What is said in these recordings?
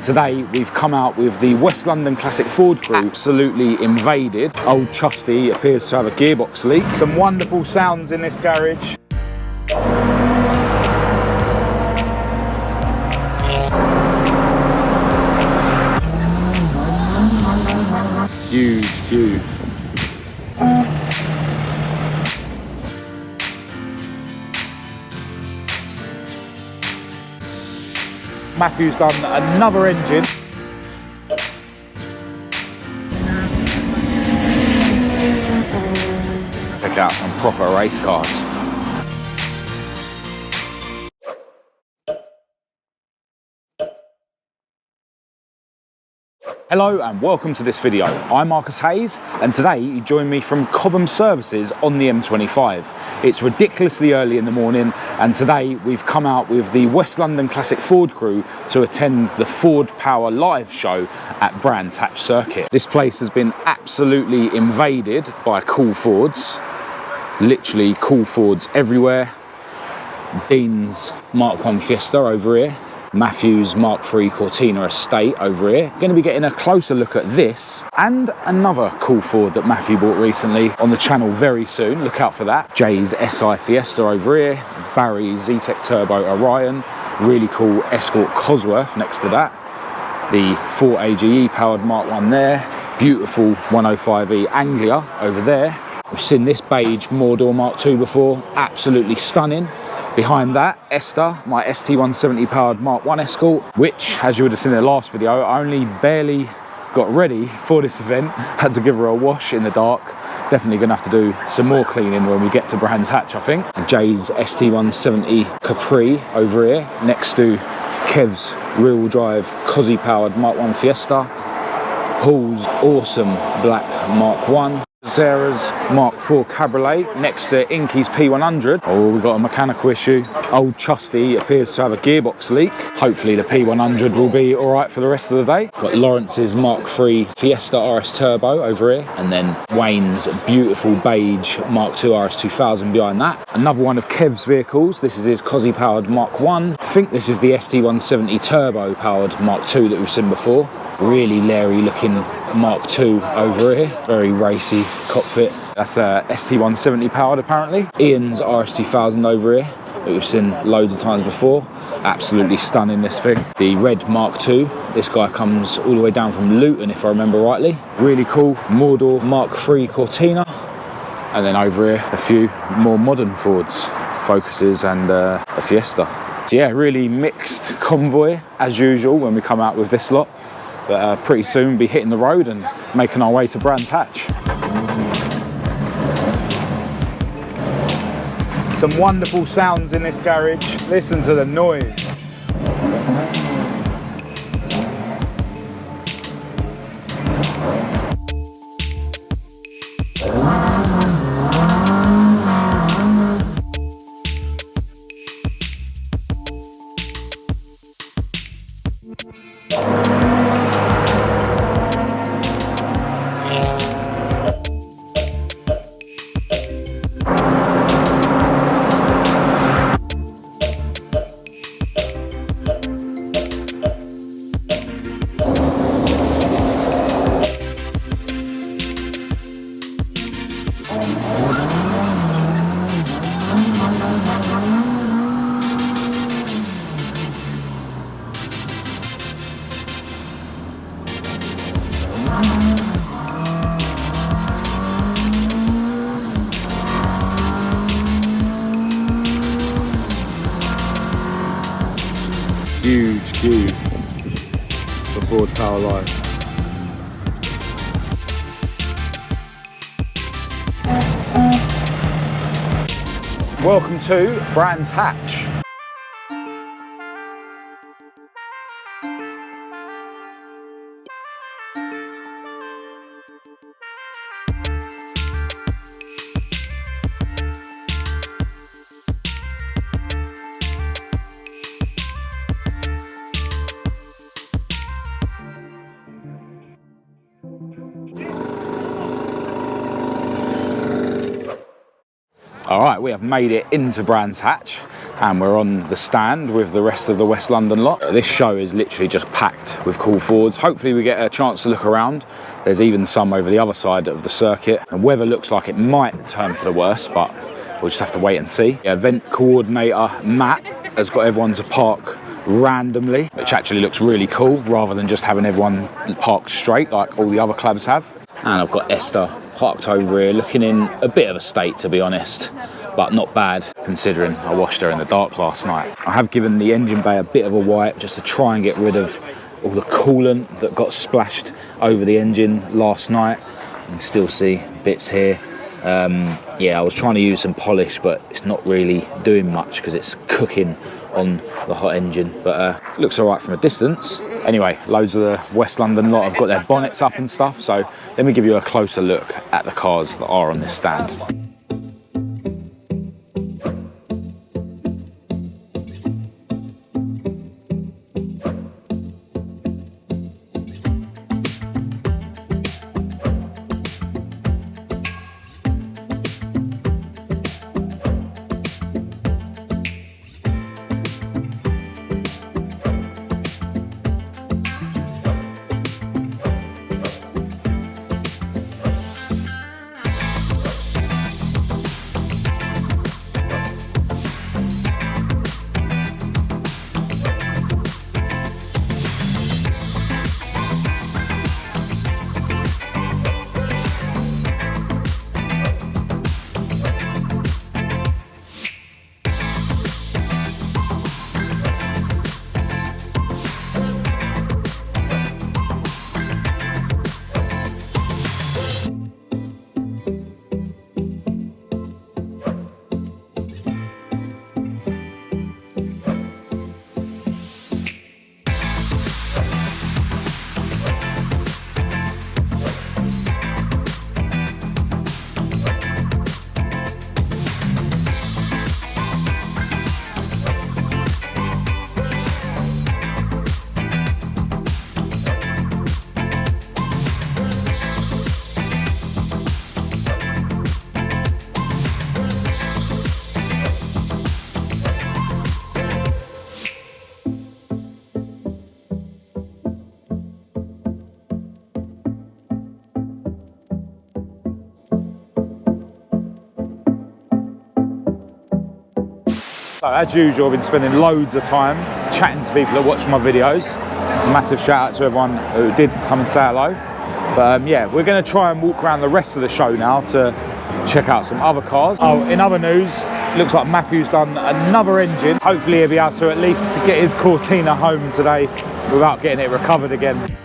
Today we've come out with the West London Classic Ford crew, absolutely invaded. Old Trusty appears to have a gearbox leak. Some wonderful sounds in this garage. Huge queue. Matthew's done another engine. Check out some proper race cars. Hello and welcome to this video. I'm Marcus Hayes and today you join me from Cobham Services on the M25. It's ridiculously early in the morning and today we've come out with the West London Classic Ford crew to attend the Ford Power live show at Brands Hatch Circuit. This place has been absolutely invaded by cool Fords, literally cool Fords everywhere. Dean's Mk1 Fiesta over here. Matthew's Mk3 Cortina estate over here. Going to be getting a closer look at this and another cool Ford that Matthew bought recently on the channel very soon. Look out for that. Jay's SI Fiesta over here. Barry's Zetec Turbo Orion. Really cool Escort Cosworth next to that. The 4AGE powered Mk1 there. Beautiful 105E Anglia over there. We've seen this beige Mordor Mk2 before. Absolutely stunning. Behind that, Esther, my ST170 powered Mk1 Escort, which, as you would have seen in the last video, I only barely got ready for this event. Had to give her a wash in the dark. Definitely gonna have to do some more cleaning when we get to Brands Hatch, I think. Jay's ST170 Capri over here, next to Kev's rear-wheel drive Cosy powered Mk1 Fiesta. Paul's awesome black Mk1. Sarah's Mk4 Cabriolet next to Inky's P100. Oh, we've got a mechanical issue. Old Trusty appears to have a gearbox leak. Hopefully the P100 will be all right for the rest of the day. Got Lawrence's Mk3 Fiesta RS Turbo over here. And then Wayne's beautiful beige Mk2 RS 2000 behind that. Another one of Kev's vehicles. This is his Cosy powered Mk1. I think this is the ST170 Turbo powered Mk2 that we've seen before. Really leery looking Mk2 over here. Very racy cockpit. That's a ST170 powered apparently. Ian's RS 2000 over here that we've seen loads of times before. Absolutely stunning this thing. The red Mk2. This guy comes all the way down from Luton if I remember rightly. Really cool Mordor Mk3 Cortina. And then over here a few more modern Fords, Focuses and a Fiesta. So yeah, really mixed convoy as usual when we come out with this lot. But pretty soon we'll be hitting the road and making our way to Brands Hatch. Some wonderful sounds in this garage. Listen to the noise. Huge queue for Ford Power Live. Welcome to Brands Hatch. All right, we have made it into Brands Hatch. and we're on the stand with the rest of the West London lot. This show is literally just packed with call forwards. Hopefully we get a chance to look around. There's even some over the other side of the circuit. The weather looks like it might turn for the worse, but we'll just have to wait and see. The event coordinator, Matt, has got everyone to park randomly, which actually looks really cool, rather than just having everyone parked straight like all the other clubs have. And I've got Esther parked over here, looking in a bit of a state, to be honest, but not bad considering I washed her in the dark last night. I have given the engine bay a bit of a wipe just to try and get rid of all the coolant that got splashed over the engine last night. You can still see bits here. Yeah, I was trying to use some polish, but it's not really doing much because it's cooking on the hot engine, but looks all right from a distance. Anyway, loads of the West London lot have got their bonnets up and stuff, so let me give you a closer look at the cars that are on this stand. So as usual, I've been spending loads of time chatting to people that watch my videos. Massive shout out to everyone who did come and say hello. But yeah, we're going to try and walk around the rest of the show now to check out some other cars. Oh, in other news, looks like Matthew's done another engine. Hopefully he'll be able to at least get his Cortina home today without getting it recovered again.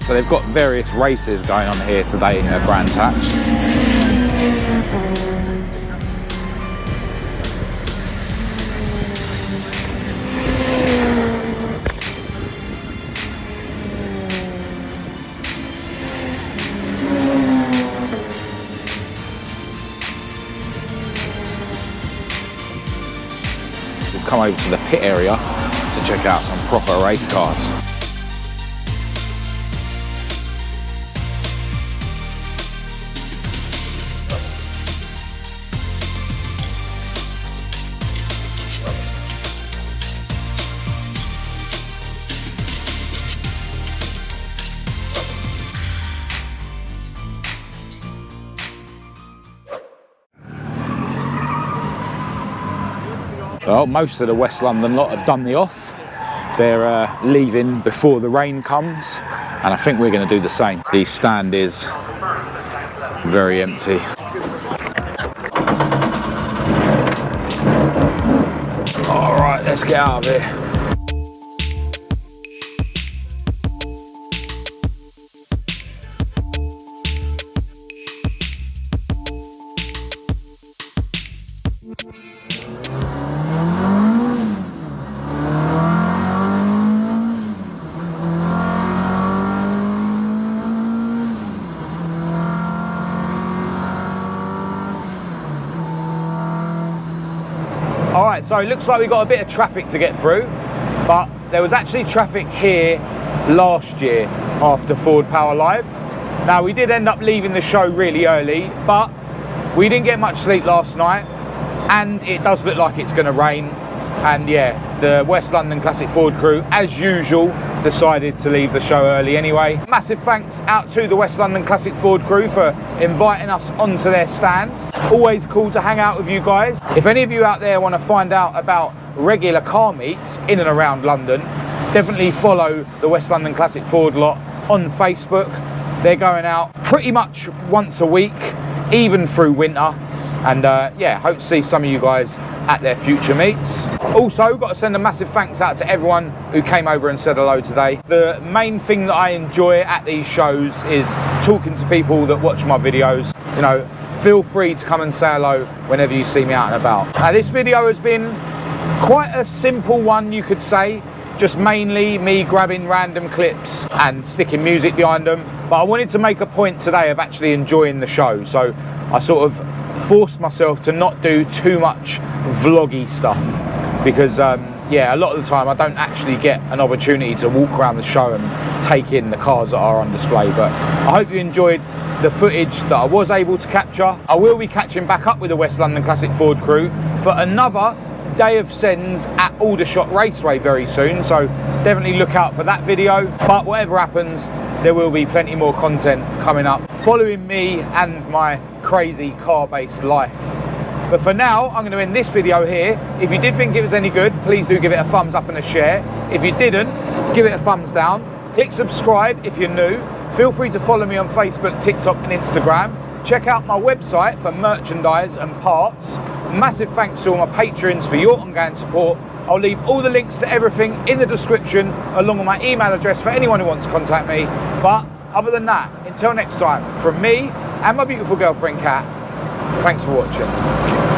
So they've got various races going on here today at Brands Hatch. We've come over to the pit area to check out some proper race cars. Well, most of the West London lot have done the off. They're leaving before the rain comes, and I think we're going to do the same. The stand is very empty. All right, let's get out of here. Alright, so it looks like we've got a bit of traffic to get through, but there was actually traffic here last year after Ford Power Live. Now, we did end up leaving the show really early, but we didn't get much sleep last night, and it does look like it's going to rain. And yeah, the West London Classic Ford crew, as usual, decided to leave the show early anyway. Massive thanks out to the West London Classic Ford crew for inviting us onto their stand. Always cool to hang out with you guys. If any of you out there want to find out about regular car meets in and around London, definitely follow the West London Classic Ford lot on Facebook. They're going out pretty much once a week, even through winter. And yeah, hope to see some of you guys at their future meets. Also, got to send a massive thanks out to everyone who came over and said hello today. The main thing that I enjoy at these shows is talking to people that watch my videos. You know, feel free to come and say hello whenever you see me out and about. Now, this video has been quite a simple one, you could say. Just mainly me grabbing random clips and sticking music behind them. But I wanted to make a point today of actually enjoying the show. So I sort of forced myself to not do too much vloggy stuff, because yeah, a lot of the time I don't actually get an opportunity to walk around the show and take in the cars that are on display. But I hope you enjoyed the footage that I was able to capture. I will be catching back up with the West London Classic Ford crew for another day of sends at Aldershot Raceway very soon, so definitely look out for that video. But whatever happens, there will be plenty more content coming up following me and my crazy car-based life. But for now, I'm going to end this video here. If you did think it was any good, please do give it a thumbs up and a share. If you didn't, give it a thumbs down. Click subscribe if you're new. Feel free to follow me on Facebook, TikTok and Instagram. Check out my website for merchandise and parts. Massive thanks to all my patrons for your ongoing support. I'll leave all the links to everything in the description, along with my email address for anyone who wants to contact me. But other than that, until next time, from me and my beautiful girlfriend Kat, thanks for watching.